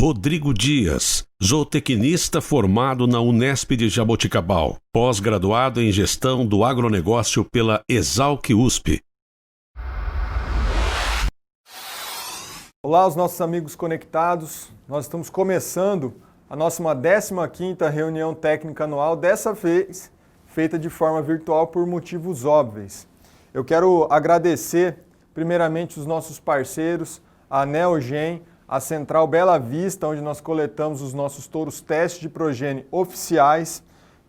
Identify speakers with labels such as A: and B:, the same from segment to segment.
A: Rodrigo Dias, zootecnista formado na Unesp de Jaboticabal, pós-graduado em Gestão do Agronegócio pela Exalc USP.
B: Olá, os nossos amigos conectados. Nós estamos começando a nossa 15ª reunião técnica anual, dessa vez feita de forma virtual por motivos óbvios. Eu quero agradecer primeiramente os nossos parceiros, a Neogen, a Central Bela Vista, onde nós coletamos os nossos touros testes de progênie oficiais.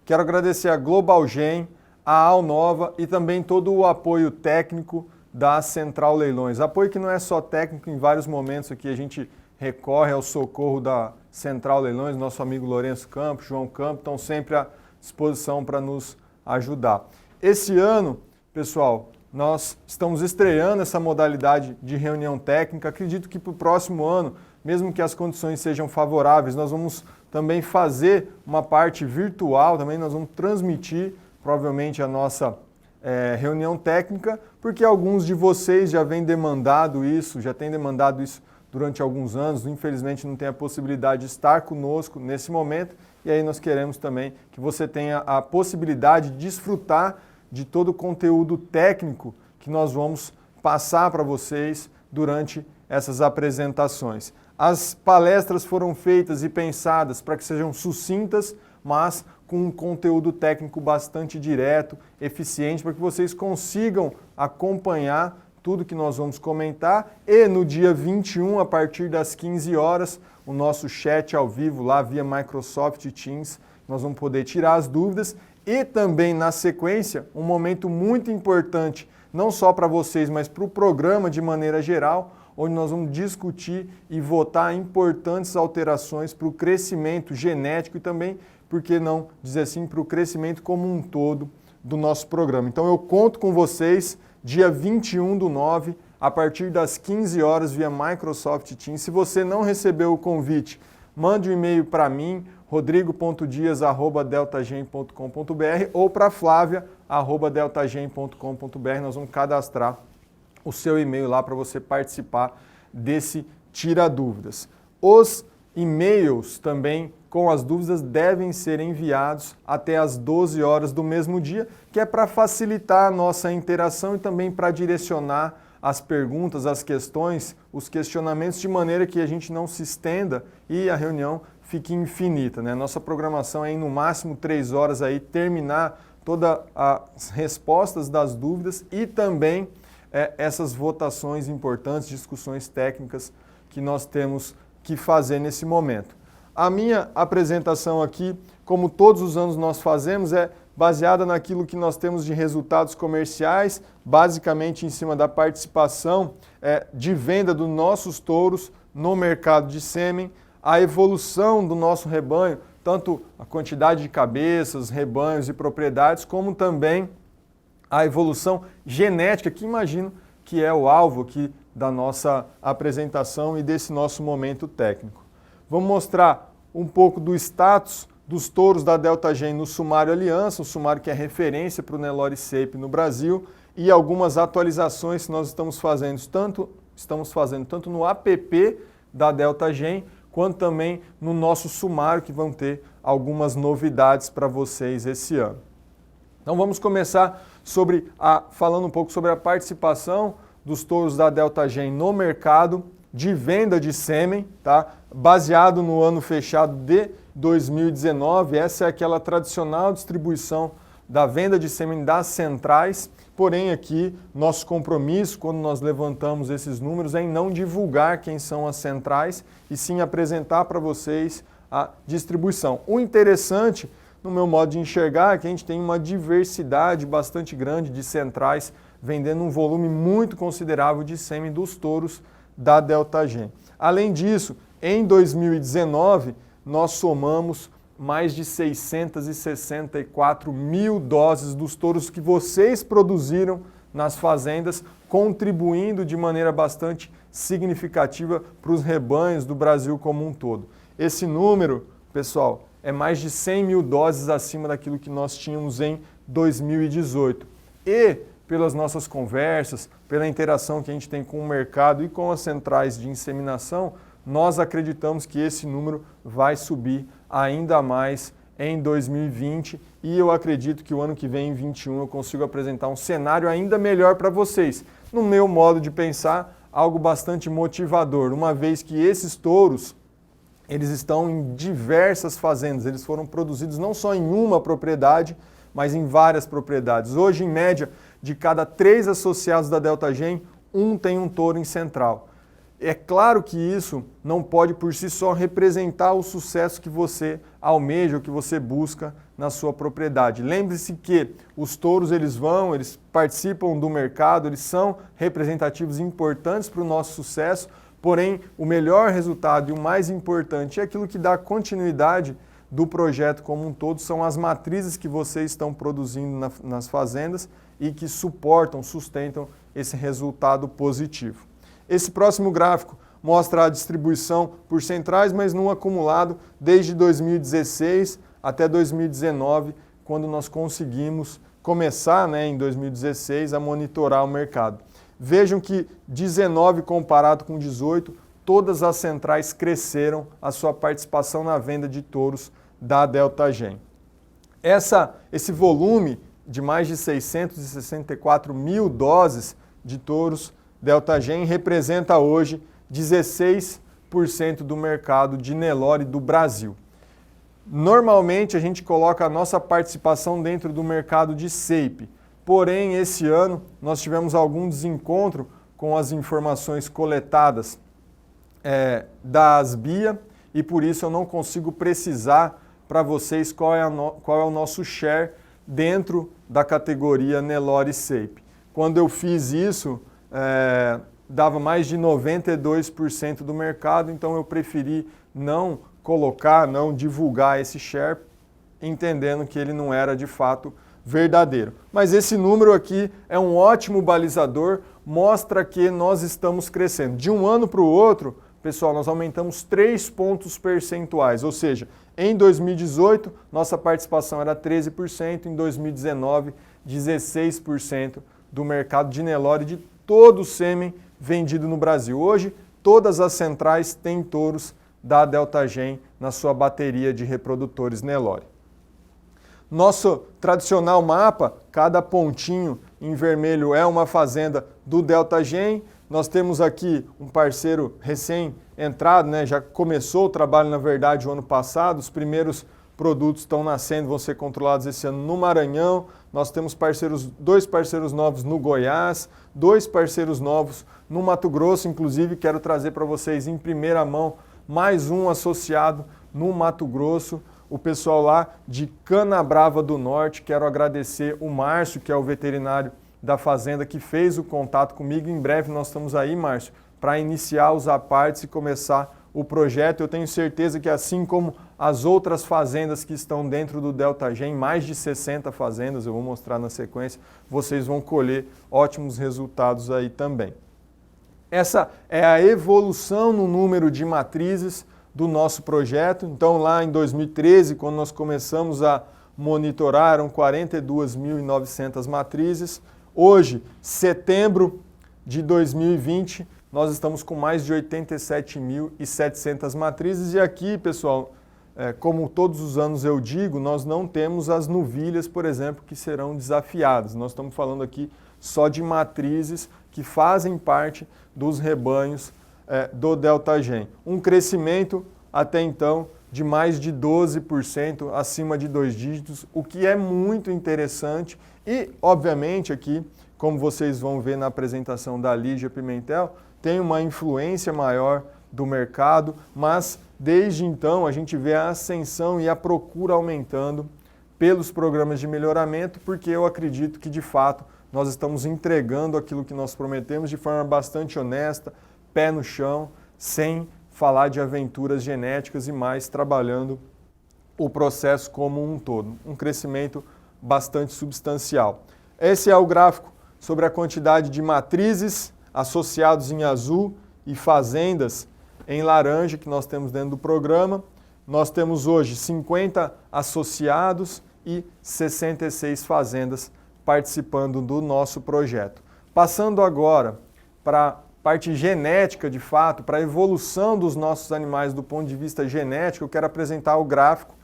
B: Quero agradecer a Globalgen, a Alnova e também todo o apoio técnico da Central Leilões. Apoio que não é só técnico, em vários momentos aqui a gente recorre ao socorro da Central Leilões, nosso amigo Lourenço Campos, João Campos, estão sempre à disposição para nos ajudar. Esse ano, pessoal, nós estamos estreando essa modalidade de reunião técnica. Acredito que para o próximo ano, mesmo que as condições sejam favoráveis, nós vamos também fazer uma parte virtual, também nós vamos transmitir provavelmente a nossa reunião técnica, porque alguns de vocês já têm demandado isso durante alguns anos, infelizmente não tem a possibilidade de estar conosco nesse momento, e aí nós queremos também que você tenha a possibilidade de desfrutar de todo o conteúdo técnico que nós vamos passar para vocês durante essas apresentações. As palestras foram feitas e pensadas para que sejam sucintas, mas com um conteúdo técnico bastante direto, eficiente, para que vocês consigam acompanhar tudo que nós vamos comentar. E no dia 21, a partir das 15 horas, o nosso chat ao vivo lá via Microsoft Teams, nós vamos poder tirar as dúvidas. E também, na sequência, um momento muito importante, não só para vocês, mas para o programa de maneira geral, onde nós vamos discutir e votar importantes alterações para o crescimento genético e também, por que não dizer assim, para o crescimento como um todo do nosso programa. Então eu conto com vocês dia 21/9, a partir das 15 horas via Microsoft Teams. Se você não recebeu o convite, mande um e-mail para mim, rodrigo.dias@deltagen.com.br ou para flavia@deltagen.com.br. Nós vamos cadastrar o seu e-mail lá para você participar desse Tira Dúvidas. Os e-mails também com as dúvidas devem ser enviados até às 12 horas do mesmo dia, que é para facilitar a nossa interação e também para direcionar as perguntas, as questões, os questionamentos, de maneira que a gente não se estenda e a reunião fique infinita, né? Nossa programação é em no máximo 3 horas aí terminar todas as respostas das dúvidas e também essas votações importantes, discussões técnicas que nós temos que fazer nesse momento. A minha apresentação aqui, como todos os anos nós fazemos, é baseada naquilo que nós temos de resultados comerciais, basicamente em cima da participação de venda dos nossos touros no mercado de sêmen, a evolução do nosso rebanho, tanto a quantidade de cabeças, rebanhos e propriedades, como também a evolução genética, que imagino que é o alvo aqui da nossa apresentação e desse nosso momento técnico. Vamos mostrar um pouco do status dos touros da Deltagen no Sumário Aliança, um sumário que é referência para o Nelore Shape no Brasil, e algumas atualizações que nós estamos fazendo tanto no app da Deltagen, quanto também no nosso sumário, que vão ter algumas novidades para vocês esse ano. Então vamos começar falando um pouco sobre a participação dos touros da Deltagen no mercado de venda de sêmen, tá? Baseado no ano fechado de 2019, essa é aquela tradicional distribuição da venda de sêmen das centrais, porém aqui nosso compromisso, quando nós levantamos esses números, é em não divulgar quem são as centrais e sim apresentar para vocês a distribuição. O interessante, no meu modo de enxergar, é que a gente tem uma diversidade bastante grande de centrais vendendo um volume muito considerável de sêmen dos touros da Deltagen. Além disso, em 2019, nós somamos mais de 664 mil doses dos touros que vocês produziram nas fazendas, contribuindo de maneira bastante significativa para os rebanhos do Brasil como um todo. Esse número, pessoal, é mais de 100 mil doses acima daquilo que nós tínhamos em 2018. E, pelas nossas conversas, pela interação que a gente tem com o mercado e com as centrais de inseminação, nós acreditamos que esse número vai subir ainda mais em 2020 e eu acredito que o ano que vem, em 2021, eu consigo apresentar um cenário ainda melhor para vocês. No meu modo de pensar, algo bastante motivador, uma vez que esses touros, eles estão em diversas fazendas, eles foram produzidos não só em uma propriedade, mas em várias propriedades. Hoje, em média, de cada 3 associados da DeltaGen, um tem um touro em central. É claro que isso não pode por si só representar o sucesso que você almeja, o que você busca na sua propriedade. Lembre-se que os touros eles participam do mercado, eles são representativos importantes para o nosso sucesso, porém o melhor resultado e o mais importante é aquilo que dá continuidade do projeto como um todo, são as matrizes que vocês estão produzindo nas fazendas e que sustentam esse resultado positivo. Esse próximo gráfico mostra a distribuição por centrais, mas no acumulado desde 2016 até 2019, quando nós conseguimos começar, em 2016, a monitorar o mercado. Vejam que 19 comparado com 18, todas as centrais cresceram a sua participação na venda de touros da DeltaGen. Esse volume de mais de 664 mil doses de touros DeltaGen representa hoje 16% do mercado de Nelore do Brasil. Normalmente a gente coloca a nossa participação dentro do mercado de SEIP, porém esse ano nós tivemos algum desencontro com as informações coletadas da Asbia e por isso eu não consigo precisar para vocês qual é o nosso share dentro da categoria Nelore SEIP. Quando eu fiz isso, dava mais de 92% do mercado, então eu preferi não divulgar esse share, entendendo que ele não era de fato verdadeiro. Mas esse número aqui é um ótimo balizador, mostra que nós estamos crescendo. De um ano para o outro, pessoal, nós aumentamos 3 pontos percentuais, ou seja, em 2018 nossa participação era 13%, em 2019 16% do mercado de Nelore de todo o sêmen vendido no Brasil. Hoje, todas as centrais têm touros da DeltaGen na sua bateria de reprodutores Nelore. Nosso tradicional mapa, cada pontinho em vermelho é uma fazenda do DeltaGen. Nós temos aqui um parceiro recém-entrado, já começou o trabalho, na verdade, o ano passado. Os primeiros produtos estão nascendo, vão ser controlados esse ano no Maranhão. Nós temos 2 parceiros novos no Goiás, 2 parceiros novos no Mato Grosso. Inclusive, quero trazer para vocês em primeira mão mais um associado no Mato Grosso, o pessoal lá de Canabrava do Norte. Quero agradecer o Márcio, que é o veterinário da fazenda, que fez o contato comigo. Em breve nós estamos aí, Márcio, para iniciar os apartes e começar o projeto. Eu tenho certeza que, assim como as outras fazendas que estão dentro do DeltaGen, mais de 60 fazendas, eu vou mostrar na sequência, vocês vão colher ótimos resultados aí também. Essa é a evolução no número de matrizes do nosso projeto. Então, lá em 2013, quando nós começamos a monitorar, eram 42.900 matrizes. Hoje, setembro de 2020, nós estamos com mais de 87.700 matrizes. E aqui, pessoal, como todos os anos eu digo, nós não temos as novilhas, por exemplo, que serão desafiadas. Nós estamos falando aqui só de matrizes que fazem parte dos rebanhos do DeltaGen. Um crescimento até então de mais de 12%, acima de 2 dígitos, o que é muito interessante e, obviamente, aqui, como vocês vão ver na apresentação da Lígia Pimentel, tem uma influência maior do mercado, mas desde então a gente vê a ascensão e a procura aumentando pelos programas de melhoramento, porque eu acredito que, de fato, nós estamos entregando aquilo que nós prometemos de forma bastante honesta, pé no chão, sem falar de aventuras genéticas e mais trabalhando o processo como um todo. Um crescimento bastante substancial. Esse é o gráfico sobre a quantidade de matrizes associados em azul e fazendas em laranja que nós temos dentro do programa. Nós temos hoje 50 associados e 66 fazendas participando do nosso projeto. Passando agora para parte genética de fato, para a evolução dos nossos animais do ponto de vista genético, eu quero apresentar o gráfico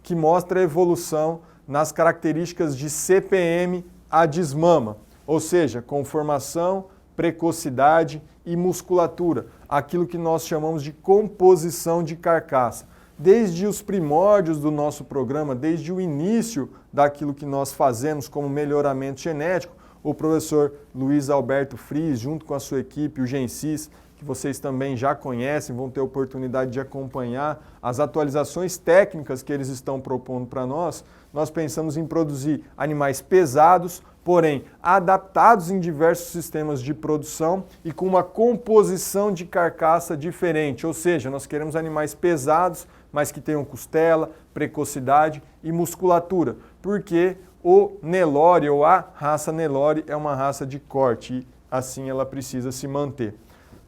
B: que mostra a evolução nas características de CPM a desmama, ou seja, conformação, precocidade e musculatura, aquilo que nós chamamos de composição de carcaça. Desde os primórdios do nosso programa, desde o início daquilo que nós fazemos como melhoramento genético, o professor Luiz Alberto Friis, junto com a sua equipe, o GenSys, que vocês também já conhecem, vão ter oportunidade de acompanhar as atualizações técnicas que eles estão propondo para nós, nós pensamos em produzir animais pesados, porém adaptados em diversos sistemas de produção e com uma composição de carcaça diferente, ou seja, nós queremos animais pesados, mas que tenham costela, precocidade e musculatura, porque o Nelore ou a raça Nelore é uma raça de corte e assim ela precisa se manter.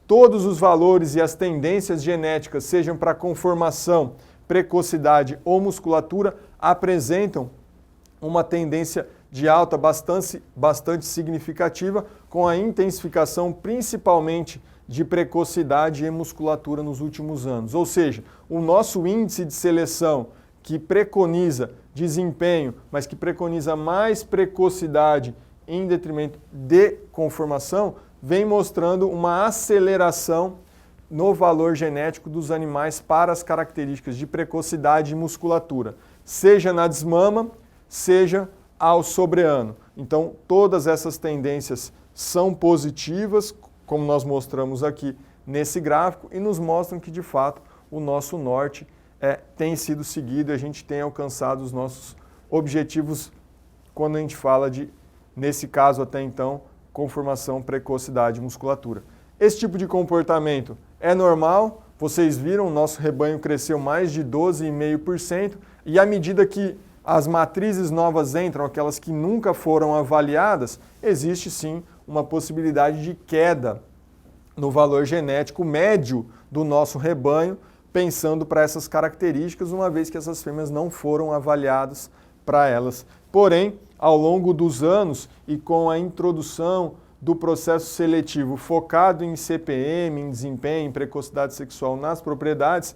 B: Todos os valores e as tendências genéticas, sejam para conformação, precocidade ou musculatura, apresentam uma tendência de alta bastante significativa, com a intensificação principalmente de precocidade e musculatura nos últimos anos. Ou seja, o nosso índice de seleção que preconiza desempenho, mas que preconiza mais precocidade em detrimento de conformação, vem mostrando uma aceleração no valor genético dos animais para as características de precocidade e musculatura, seja na desmama, seja ao sobreano. Então, todas essas tendências são positivas, como nós mostramos aqui nesse gráfico, e nos mostram que, de fato, o nosso norte tem sido seguido e a gente tem alcançado os nossos objetivos quando a gente fala de, nesse caso até então, conformação, precocidade e musculatura. Esse tipo de comportamento é normal, vocês viram, o nosso rebanho cresceu mais de 12,5% e à medida que as matrizes novas entram, aquelas que nunca foram avaliadas, existe sim uma possibilidade de queda no valor genético médio do nosso rebanho, pensando para essas características, uma vez que essas fêmeas não foram avaliadas para elas. Porém, ao longo dos anos e com a introdução do processo seletivo focado em CPM, em desempenho, em precocidade sexual nas propriedades,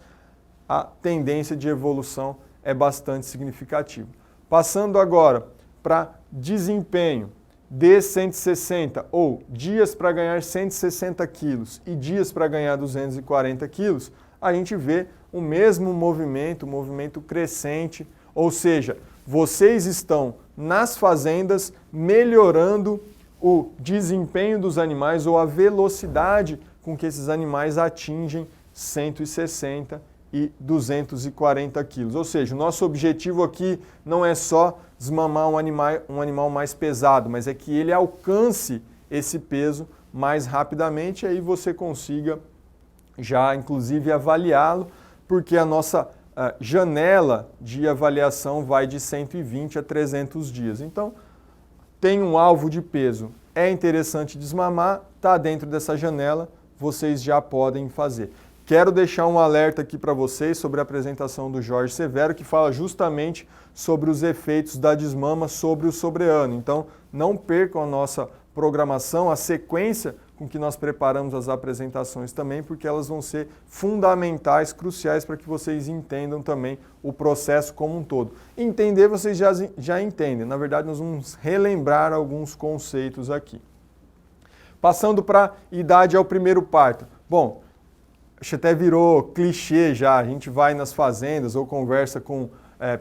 B: a tendência de evolução é bastante significativa. Passando agora para desempenho de 160 ou dias para ganhar 160 quilos e dias para ganhar 240 quilos, a gente vê o mesmo movimento crescente, ou seja, vocês estão nas fazendas melhorando o desempenho dos animais ou a velocidade com que esses animais atingem 160 e 240 quilos. Ou seja, o nosso objetivo aqui não é só desmamar um animal mais pesado, mas é que ele alcance esse peso mais rapidamente e aí você consiga já inclusive avaliá-lo, porque a nossa janela de avaliação vai de 120 a 300 dias. Então, tem um alvo de peso, é interessante desmamar, está dentro dessa janela, vocês já podem fazer. Quero deixar um alerta aqui para vocês sobre a apresentação do Jorge Severo, que fala justamente sobre os efeitos da desmama sobre o sobreano. Então, não percam a nossa programação, a sequência com que nós preparamos as apresentações também, porque elas vão ser fundamentais, cruciais para que vocês entendam também o processo como um todo. Entender, vocês já entendem. Na verdade, nós vamos relembrar alguns conceitos aqui. Passando para a idade ao primeiro parto. Bom, acho que até virou clichê já, a gente vai nas fazendas ou conversa com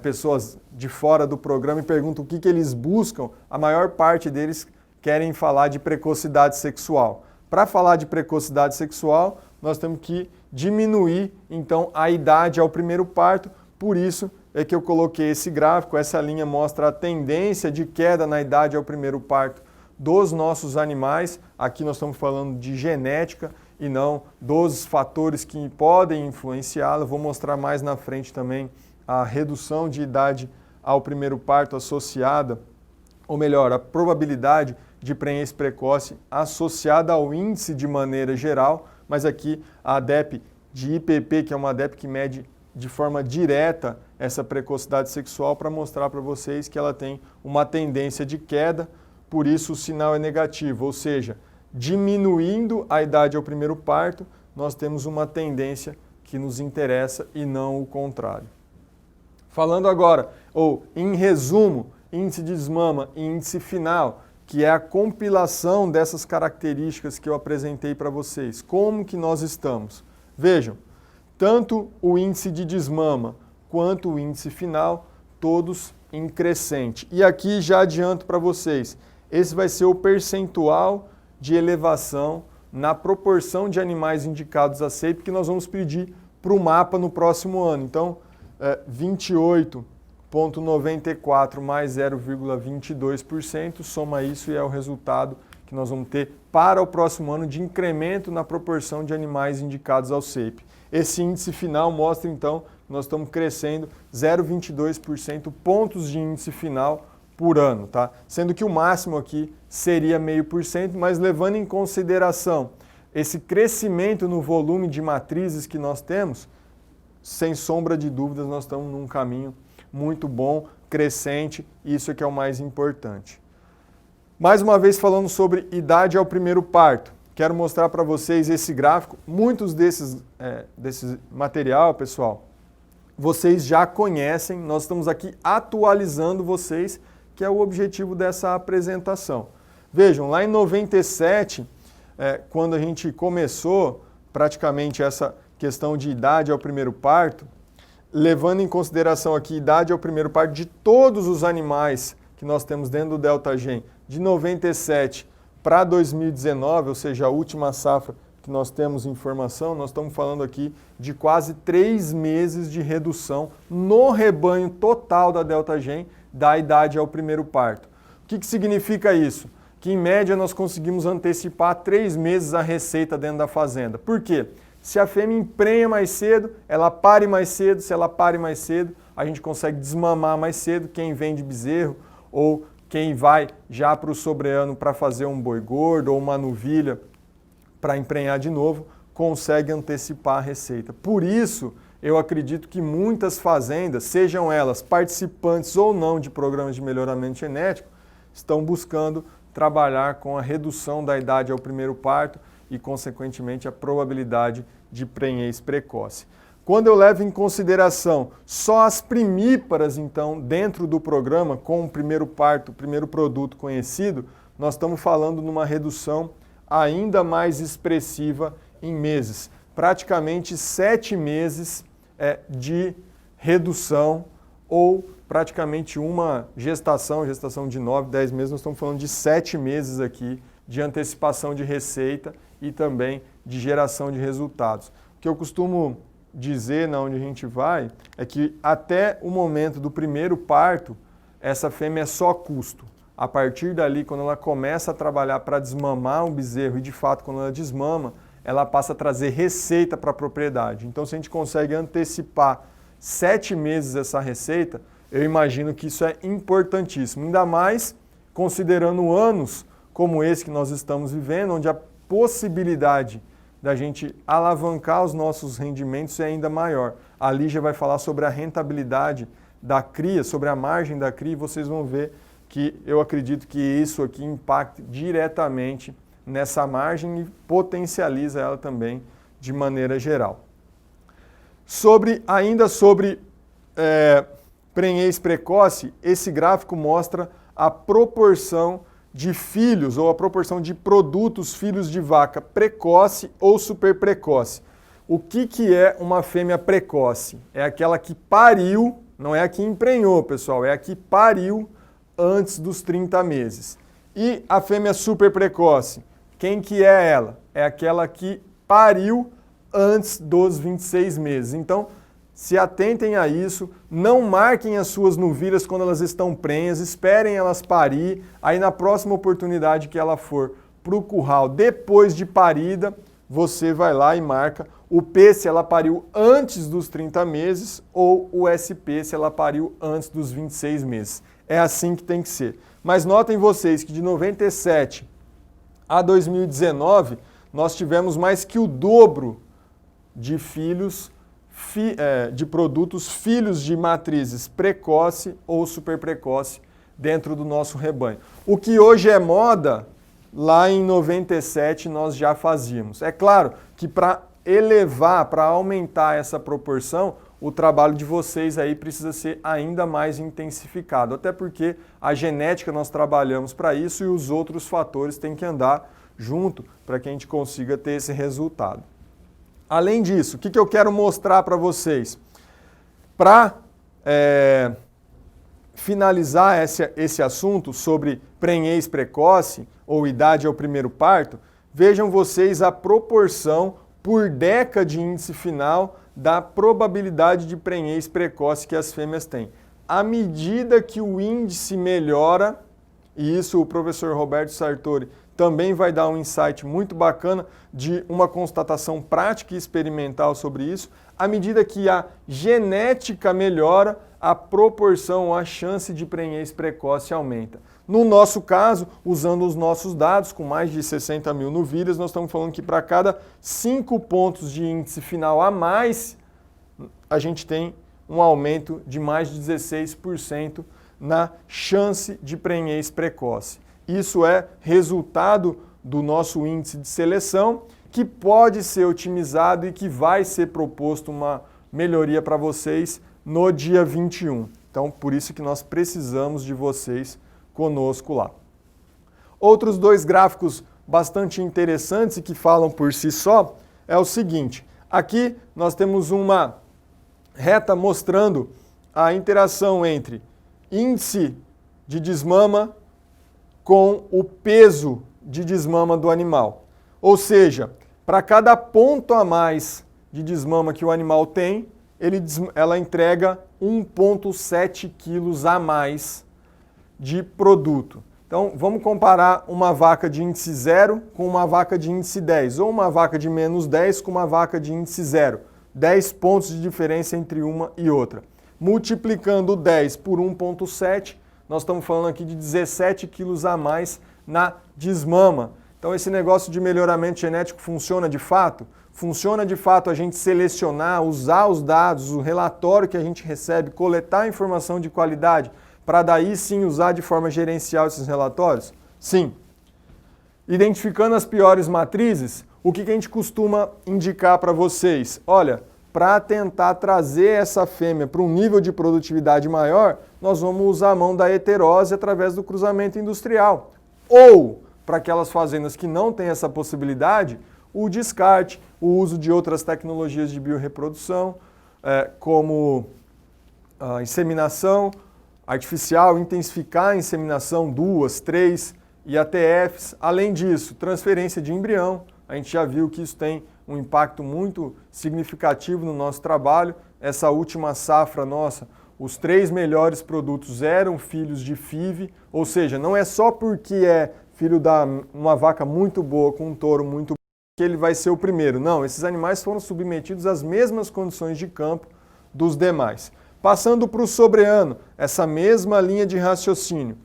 B: pessoas de fora do programa e pergunta o que eles buscam, a maior parte deles querem falar de precocidade sexual. Para falar de precocidade sexual, nós temos que diminuir, então, a idade ao primeiro parto, por isso é que eu coloquei esse gráfico, essa linha mostra a tendência de queda na idade ao primeiro parto dos nossos animais, aqui nós estamos falando de genética e não dos fatores que podem influenciá-la, vou mostrar mais na frente também a redução de idade ao primeiro parto associada, ou melhor, a probabilidade de prenhez precoce associada ao índice de maneira geral, mas aqui a ADEP de IPP, que é uma ADEP que mede de forma direta essa precocidade sexual para mostrar para vocês que ela tem uma tendência de queda, por isso o sinal é negativo, ou seja, diminuindo a idade ao primeiro parto, nós temos uma tendência que nos interessa e não o contrário. Falando agora, ou em resumo, índice de desmama e índice final, que é a compilação dessas características que eu apresentei para vocês. Como que nós estamos? Vejam, tanto o índice de desmama quanto o índice final, todos em crescente. E aqui já adianto para vocês, esse vai ser o percentual de elevação na proporção de animais indicados a CEIP que nós vamos pedir para o mapa no próximo ano. Então, 28,94 mais 0,22%, soma isso e é o resultado que nós vamos ter para o próximo ano de incremento na proporção de animais indicados ao CEIP. Esse índice final mostra, então, que nós estamos crescendo 0,22% pontos de índice final por ano, tá? Sendo que o máximo aqui seria 0,5%, mas levando em consideração esse crescimento no volume de matrizes que nós temos, sem sombra de dúvidas, nós estamos num caminho muito bom, crescente, isso é que é o mais importante. Mais uma vez falando sobre idade ao primeiro parto, quero mostrar para vocês esse gráfico. Muitos desse material, pessoal, vocês já conhecem, nós estamos aqui atualizando vocês, que é o objetivo dessa apresentação. Vejam, lá em 97, quando a gente começou praticamente essa questão de idade ao primeiro parto, levando em consideração aqui idade ao primeiro parto de todos os animais que nós temos dentro do DeltaGen, de 97 para 2019, ou seja, a última safra que nós temos informação, nós estamos falando aqui de quase 3 meses de redução no rebanho total da DeltaGen da idade ao primeiro parto. O que significa isso? Que em média nós conseguimos antecipar 3 meses a receita dentro da fazenda. Por quê? Se a fêmea emprenha mais cedo, ela pare mais cedo. Se ela pare mais cedo, a gente consegue desmamar mais cedo. Quem vende bezerro ou quem vai já para o sobreano para fazer um boi gordo ou uma novilha para emprenhar de novo, consegue antecipar a receita. Por isso, eu acredito que muitas fazendas, sejam elas participantes ou não de programas de melhoramento genético, estão buscando trabalhar com a redução da idade ao primeiro parto e, consequentemente, a probabilidade de prenhez precoce. Quando eu levo em consideração só as primíparas, então, dentro do programa, com o primeiro parto, o primeiro produto conhecido, nós estamos falando numa redução ainda mais expressiva em meses. Praticamente 7 meses de redução ou praticamente uma gestação de 9, 10 meses, nós estamos falando de 7 meses aqui de antecipação de receita e também de geração de resultados. O que eu costumo dizer na onde a gente vai é que até o momento do primeiro parto, essa fêmea é só custo. A partir dali, quando ela começa a trabalhar para desmamar um bezerro e de fato quando ela desmama, ela passa a trazer receita para a propriedade. Então se a gente consegue antecipar 7 meses essa receita, eu imagino que isso é importantíssimo. Ainda mais considerando anos como esse que nós estamos vivendo, onde a possibilidade da gente alavancar os nossos rendimentos é ainda maior. A Lígia vai falar sobre a rentabilidade da cria, sobre a margem da cria, e vocês vão ver que eu acredito que isso aqui impacta diretamente nessa margem e potencializa ela também de maneira geral. Ainda sobre prenhez precoce, esse gráfico mostra a proporção de filhos ou a proporção de produtos filhos de vaca precoce ou super precoce. O que é uma fêmea precoce? É aquela que pariu, não é a que emprenhou, pessoal, é a que pariu antes dos 30 meses. E a fêmea super precoce, quem que é ela? É aquela que pariu antes dos 26 meses. Então, se atentem a isso, não marquem as suas novilhas quando elas estão prenhas, esperem elas parir, aí na próxima oportunidade que ela for para o curral, depois de parida, você vai lá e marca o P se ela pariu antes dos 30 meses ou o SP se ela pariu antes dos 26 meses. É assim que tem que ser. Mas notem vocês que de 97 a 2019, nós tivemos mais que o dobro de filhos de produtos filhos de matrizes precoce ou super precoce dentro do nosso rebanho. O que hoje é moda lá em 97 nós já fazíamos. É claro que para elevar, para aumentar essa proporção, o trabalho de vocês aí precisa ser ainda mais intensificado, até porque a genética nós trabalhamos para isso e os outros fatores têm que andar junto para que a gente consiga ter esse resultado. Além disso, o que eu quero mostrar para vocês? Para finalizar esse assunto sobre prenhez precoce ou idade ao primeiro parto, vejam vocês a proporção por década de índice final da probabilidade de prenhez precoce que as fêmeas têm. À medida que o índice melhora, e isso o professor Roberto Sartori também vai dar um insight muito bacana de uma constatação prática e experimental sobre isso, à medida que a genética melhora, a proporção, a chance de prenhez precoce aumenta. No nosso caso, usando os nossos dados, com mais de 60 mil novilhas, nós estamos falando que para cada 5 pontos de índice final a mais, a gente tem um aumento de mais de 16% na chance de prenhez precoce. Isso é resultado do nosso índice de seleção, que pode ser otimizado e que vai ser proposto uma melhoria para vocês no dia 21. Então, por isso que nós precisamos de vocês conosco lá. Outros dois gráficos bastante interessantes e que falam por si só é o seguinte. Aqui nós temos uma reta mostrando a interação entre índice de desmama com o peso de desmama do animal. Ou seja, para cada ponto a mais de desmama que o animal tem, ela entrega 1,7 quilos a mais de produto. Então, vamos comparar uma vaca de índice 0 com uma vaca de índice 10, ou uma vaca de menos 10 com uma vaca de índice 0. 10 pontos de diferença entre uma e outra. Multiplicando 10 por 1,7, nós estamos falando aqui de 17 quilos a mais na desmama. Então, esse negócio de melhoramento genético funciona de fato? Funciona de fato a gente selecionar, usar os dados, o relatório que a gente recebe, coletar informação de qualidade, para daí sim usar de forma gerencial esses relatórios? Sim. Identificando as piores matrizes, o que a gente costuma indicar para vocês? Olha, para tentar trazer essa fêmea para um nível de produtividade maior, nós vamos usar a mão da heterose através do cruzamento industrial. Ou, para aquelas fazendas que não têm essa possibilidade, o descarte, o uso de outras tecnologias de biorreprodução, como a inseminação artificial, intensificar a inseminação 2, 3 e ATFs. Além disso, transferência de embrião. A gente já viu que isso tem um impacto muito significativo no nosso trabalho. Essa última safra nossa, os 3 melhores produtos eram filhos de FIV, ou seja, não é só porque é filho de uma vaca muito boa com um touro muito bom que ele vai ser o primeiro. Não, esses animais foram submetidos às mesmas condições de campo dos demais. Passando para o sobreano, essa mesma linha de raciocínio.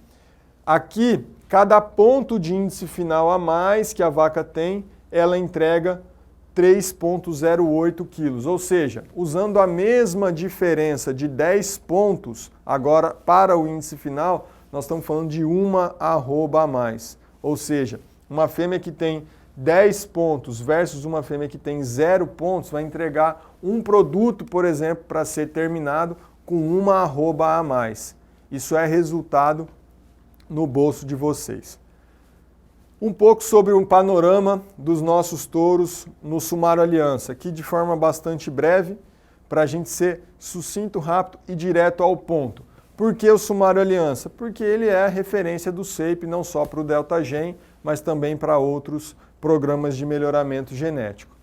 B: Aqui, cada ponto de índice final a mais que a vaca tem, ela entrega 3,08 quilos. Ou seja, usando a mesma diferença de 10 pontos, agora para o índice final, nós estamos falando de uma arroba a mais. Ou seja, uma fêmea que tem 10 pontos versus uma fêmea que tem 0 pontos vai entregar um produto, por exemplo, para ser terminado com uma arroba a mais. Isso é resultado no bolso de vocês. Um pouco sobre um panorama dos nossos touros no Sumário Aliança, aqui de forma bastante breve, para a gente ser sucinto, rápido e direto ao ponto. Por que o Sumário Aliança? Porque ele é a referência do SEIP, não só para o Delta Gen, mas também para outros programas de melhoramento genético.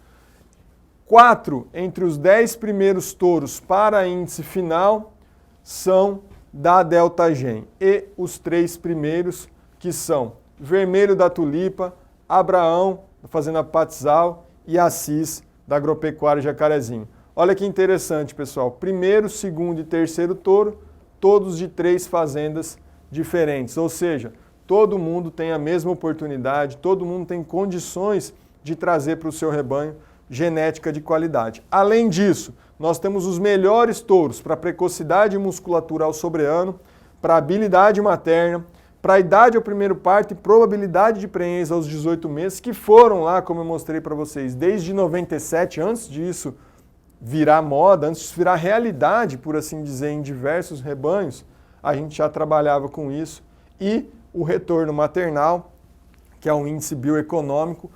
B: 4 entre os 10 primeiros touros para índice final são da Delta Gen. E os 3 primeiros, que são Vermelho da Tulipa, Abraão, da Fazenda Patzal, e Assis, da Agropecuária Jacarezinho. Olha que interessante, pessoal. Primeiro, segundo e terceiro touro, todos de 3 fazendas diferentes. Ou seja, todo mundo tem a mesma oportunidade, todo mundo tem condições de trazer para o seu rebanho genética de qualidade. Além disso, nós temos os melhores touros para precocidade e musculatura ao sobreano, para habilidade materna, Para a idade ao primeiro parto e probabilidade de prenhez aos 18 meses, que foram lá, como eu mostrei para vocês, desde 97, antes disso virar moda, antes disso virar realidade, por assim dizer, em diversos rebanhos, a gente já trabalhava com isso. E o retorno maternal, que é um índice bioeconômico,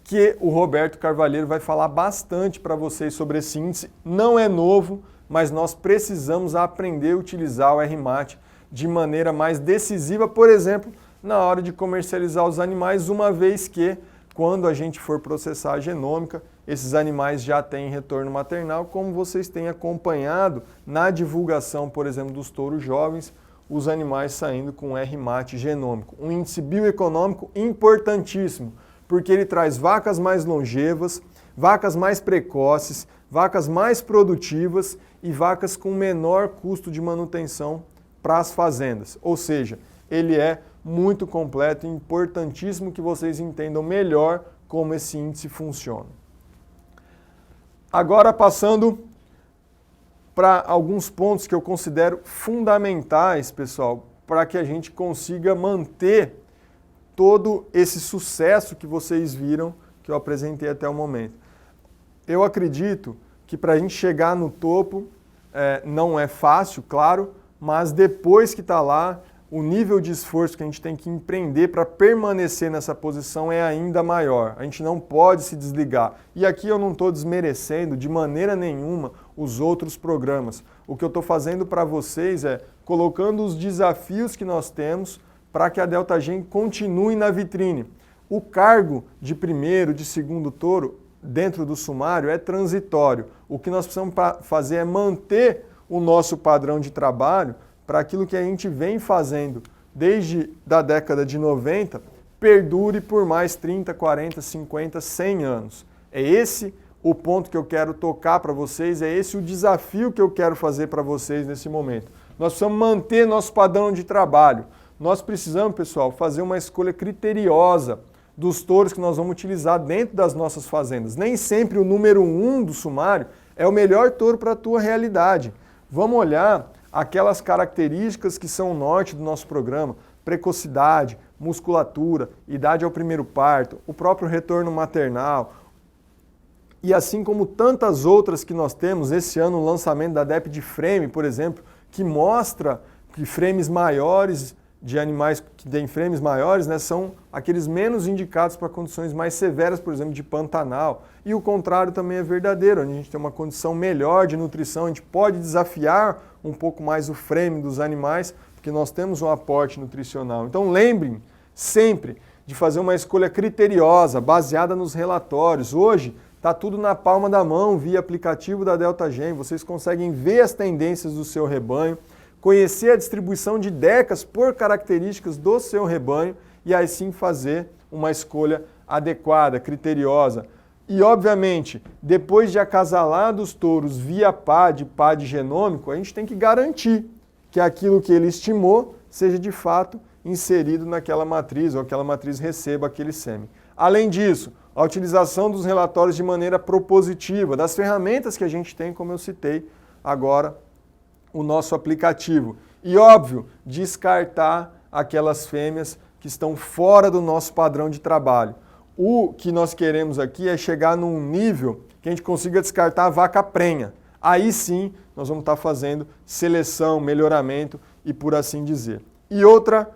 B: que o Roberto Carvalheiro vai falar bastante para vocês sobre esse índice. Não é novo, mas nós precisamos aprender a utilizar o RMAT de maneira mais decisiva, por exemplo, na hora de comercializar os animais, uma vez que, quando a gente for processar a genômica, esses animais já têm retorno maternal, como vocês têm acompanhado na divulgação, por exemplo, dos touros jovens, os animais saindo com RMAT genômico. Um índice bioeconômico importantíssimo, porque ele traz vacas mais longevas, vacas mais precoces, vacas mais produtivas e vacas com menor custo de manutenção para as fazendas. Ou seja, ele é muito completo e importantíssimo que vocês entendam melhor como esse índice funciona. Agora passando para alguns pontos que eu considero fundamentais, pessoal, para que a gente consiga manter todo esse sucesso que vocês viram, que eu apresentei até o momento. Eu acredito que para a gente chegar no topo, não é fácil, claro, mas depois que está lá, o nível de esforço que a gente tem que empreender para permanecer nessa posição é ainda maior. A gente não pode se desligar. E aqui eu não estou desmerecendo de maneira nenhuma os outros programas. O que eu estou fazendo para vocês é colocando os desafios que nós temos para que a DeltaGen continue na vitrine. O cargo de primeiro, de segundo touro dentro do sumário é transitório. O que nós precisamos fazer é manter o nosso padrão de trabalho para aquilo que a gente vem fazendo desde a década de 90, perdure por mais 30, 40, 50, 100 anos. É esse o ponto que eu quero tocar para vocês, é esse o desafio que eu quero fazer para vocês nesse momento. Nós precisamos manter nosso padrão de trabalho. Nós precisamos, pessoal, fazer uma escolha criteriosa dos touros que nós vamos utilizar dentro das nossas fazendas. Nem sempre o número 1 do sumário é o melhor touro para a tua realidade. Vamos olhar aquelas características que são o norte do nosso programa: precocidade, musculatura, idade ao primeiro parto, o próprio retorno maternal, e assim como tantas outras que nós temos. Esse ano o lançamento da DEP de frame, por exemplo, que mostra que frames maiores, de animais que têm frames maiores, né, são aqueles menos indicados para condições mais severas, por exemplo, de Pantanal. E o contrário também é verdadeiro, onde a gente tem uma condição melhor de nutrição, a gente pode desafiar um pouco mais o frame dos animais, porque nós temos um aporte nutricional. Então lembrem sempre de fazer uma escolha criteriosa, baseada nos relatórios. Hoje está tudo na palma da mão, via aplicativo da DeltaGen, vocês conseguem ver as tendências do seu rebanho, conhecer a distribuição de DECAs por características do seu rebanho e aí sim fazer uma escolha adequada, criteriosa. E, obviamente, depois de acasalar dos touros via PAD genômico, a gente tem que garantir que aquilo que ele estimou seja de fato inserido naquela matriz ou aquela matriz receba aquele sêmen. Além disso, a utilização dos relatórios de maneira propositiva, das ferramentas que a gente tem, como eu citei agora, o nosso aplicativo. E, óbvio, descartar aquelas fêmeas que estão fora do nosso padrão de trabalho. O que nós queremos aqui é chegar num nível que a gente consiga descartar a vaca prenha. Aí sim, nós vamos estar fazendo seleção, melhoramento e por assim dizer. E outra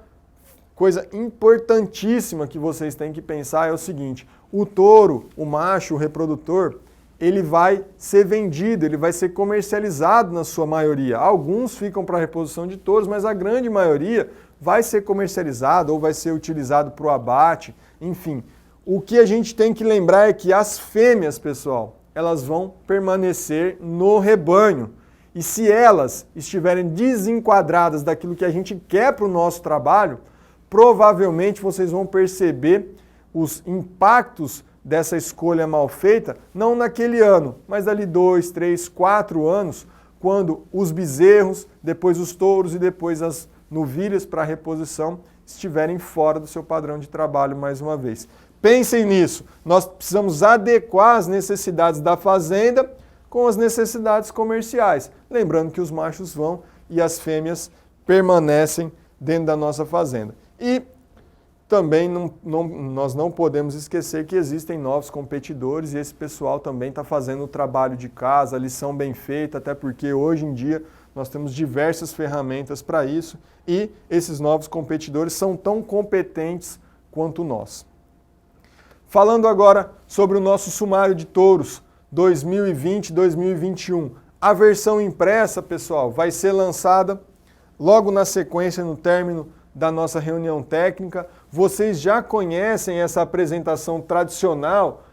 B: coisa importantíssima que vocês têm que pensar é o seguinte: o touro, o macho, o reprodutor, ele vai ser vendido, ele vai ser comercializado na sua maioria. Alguns ficam para reposição de touros, mas a grande maioria vai ser comercializado ou vai ser utilizado para o abate, enfim. O que a gente tem que lembrar é que as fêmeas, pessoal, elas vão permanecer no rebanho. E se elas estiverem desenquadradas daquilo que a gente quer para o nosso trabalho, provavelmente vocês vão perceber os impactos dessa escolha mal feita, não naquele ano, mas dali 2, 3, 4 anos, quando os bezerros, depois os touros e depois as novilhas para reposição estiverem fora do seu padrão de trabalho mais uma vez. Pensem nisso, nós precisamos adequar as necessidades da fazenda com as necessidades comerciais, lembrando que os machos vão e as fêmeas permanecem dentro da nossa fazenda. E também nós não podemos esquecer que existem novos competidores e esse pessoal também está fazendo o trabalho de casa, a lição bem feita, até porque hoje em dia nós temos diversas ferramentas para isso e esses novos competidores são tão competentes quanto nós. Falando agora sobre o nosso sumário de touros 2020-2021. A versão impressa, pessoal, vai ser lançada logo na sequência, no término da nossa reunião técnica. Vocês já conhecem essa apresentação tradicional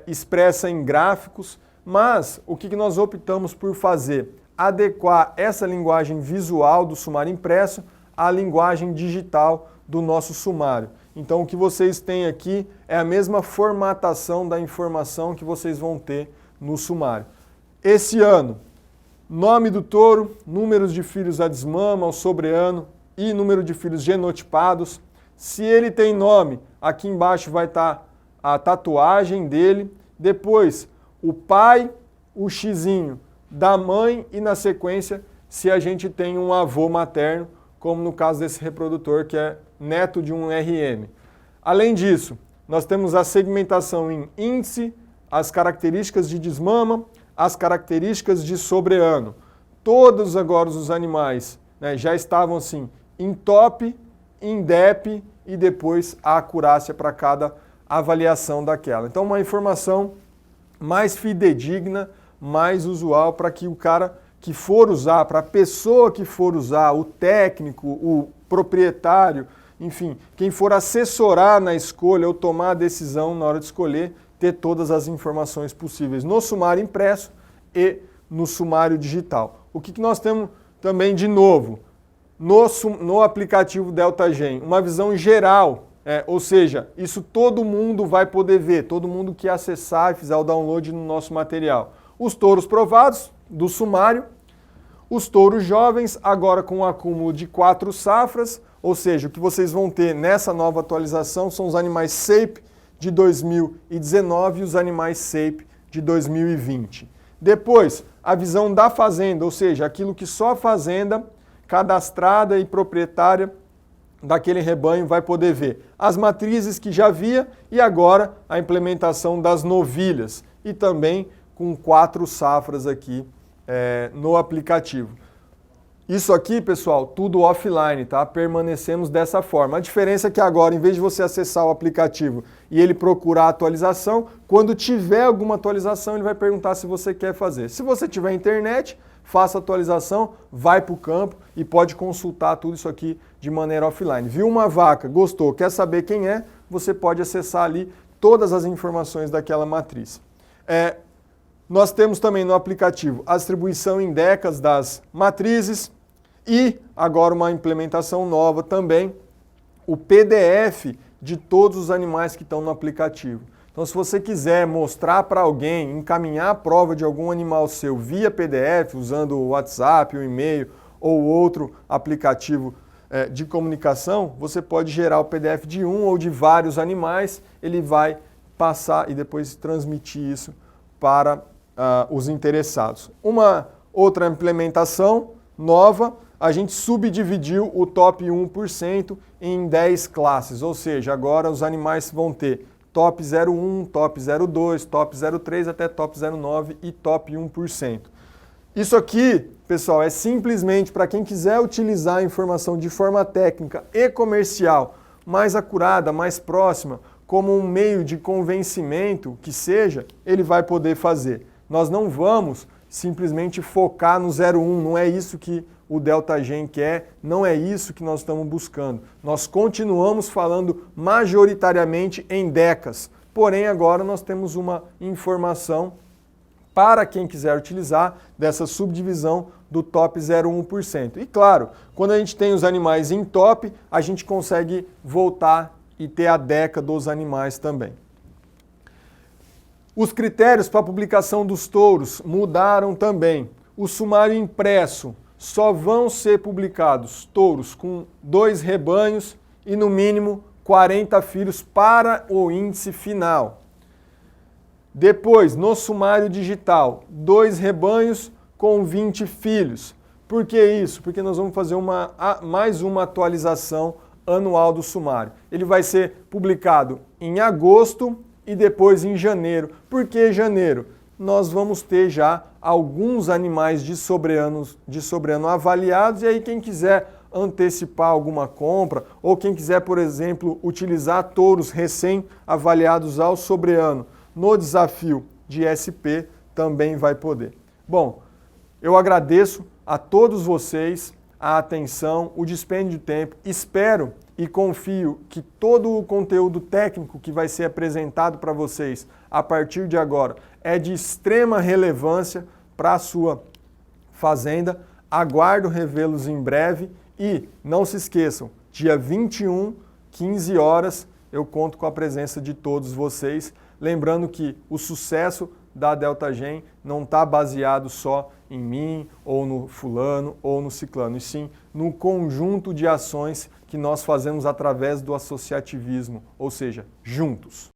B: expressa em gráficos, mas o que nós optamos por fazer? Adequar essa linguagem visual do sumário impresso à linguagem digital do nosso sumário. Então o que vocês têm aqui é a mesma formatação da informação que vocês vão ter no sumário. Esse ano, nome do touro, números de filhos a desmama, ao sobreano e número de filhos genotipados. Se ele tem nome, aqui embaixo vai estar a tatuagem dele. Depois, o pai, o xizinho da mãe e, na sequência, se a gente tem um avô materno, como no caso desse reprodutor, que é neto de um RM. Além disso, nós temos a segmentação em índice, as características de desmama, as características de sobreano. Todos agora os animais, né, já estavam assim em top, em DEP e depois a acurácia para cada avaliação daquela. Então uma informação mais fidedigna, mais usual para que o cara que for usar, para a pessoa que for usar, o técnico, o proprietário, enfim, quem for assessorar na escolha ou tomar a decisão na hora de escolher, ter todas as informações possíveis no sumário impresso e no sumário digital. O que nós temos também de novo? No aplicativo DeltaGen, uma visão geral, ou seja, isso todo mundo vai poder ver, todo mundo que acessar e fizer o download no nosso material. Os touros provados do sumário, os touros jovens, agora com um acúmulo de 4 safras, ou seja, o que vocês vão ter nessa nova atualização são os animais SAPE de 2019 e os animais SAPE de 2020. Depois, a visão da fazenda, ou seja, aquilo que só a fazenda cadastrada e proprietária daquele rebanho vai poder ver. As matrizes que já havia e agora a implementação das novilhas e também com 4 safras aqui no aplicativo. Isso aqui, pessoal, tudo offline, tá? Permanecemos dessa forma. A diferença é que agora, em vez de você acessar o aplicativo e ele procurar a atualização, quando tiver alguma atualização, ele vai perguntar se você quer fazer. Se você tiver internet, faça a atualização, vai para o campo e pode consultar tudo isso aqui de maneira offline. Viu uma vaca, gostou, quer saber quem é, você pode acessar ali todas as informações daquela matriz. Nós temos também no aplicativo a distribuição em decas das matrizes e agora uma implementação nova também, o PDF de todos os animais que estão no aplicativo. Então, se você quiser mostrar para alguém, encaminhar a prova de algum animal seu via PDF, usando o WhatsApp, o e-mail ou outro aplicativo de comunicação, você pode gerar o PDF de um ou de vários animais, ele vai passar e depois transmitir isso para os interessados. Uma outra implementação nova, a gente subdividiu o top 1% em 10 classes, ou seja, agora os animais vão ter top 0,1, top 0,2, top 0,3 até top 0,9 e top 1%. Isso aqui, pessoal, é simplesmente para quem quiser utilizar a informação de forma técnica e comercial mais acurada, mais próxima, como um meio de convencimento que seja, ele vai poder fazer. Nós não vamos simplesmente focar no 0,1, não é isso que o DeltaGen quer, não é isso que nós estamos buscando. Nós continuamos falando majoritariamente em decas, porém agora nós temos uma informação para quem quiser utilizar dessa subdivisão do top 0,1%. E claro, quando a gente tem os animais em top, a gente consegue voltar e ter a deca dos animais também. Os critérios para a publicação dos touros mudaram também. O sumário impresso só vão ser publicados touros com 2 rebanhos e no mínimo 40 filhos para o índice final. Depois, no sumário digital, 2 rebanhos com 20 filhos. Por que isso? Porque nós vamos fazer mais uma atualização anual do sumário. Ele vai ser publicado em agosto e depois em janeiro. Por que janeiro? Nós vamos ter já alguns animais de sobreano avaliados, e aí quem quiser antecipar alguma compra, ou quem quiser, por exemplo, utilizar touros recém-avaliados ao sobreano no desafio de SP, também vai poder. Bom, eu agradeço a todos vocês a atenção, o dispêndio de tempo. Espero e confio que todo o conteúdo técnico que vai ser apresentado para vocês a partir de agora é de extrema relevância para a sua fazenda. Aguardo revê-los em breve e não se esqueçam, dia 21, 15 horas, eu conto com a presença de todos vocês. Lembrando que o sucesso da DeltaGen não está baseado só em mim, ou no fulano, ou no ciclano, e sim no conjunto de ações que nós fazemos através do associativismo, ou seja, juntos.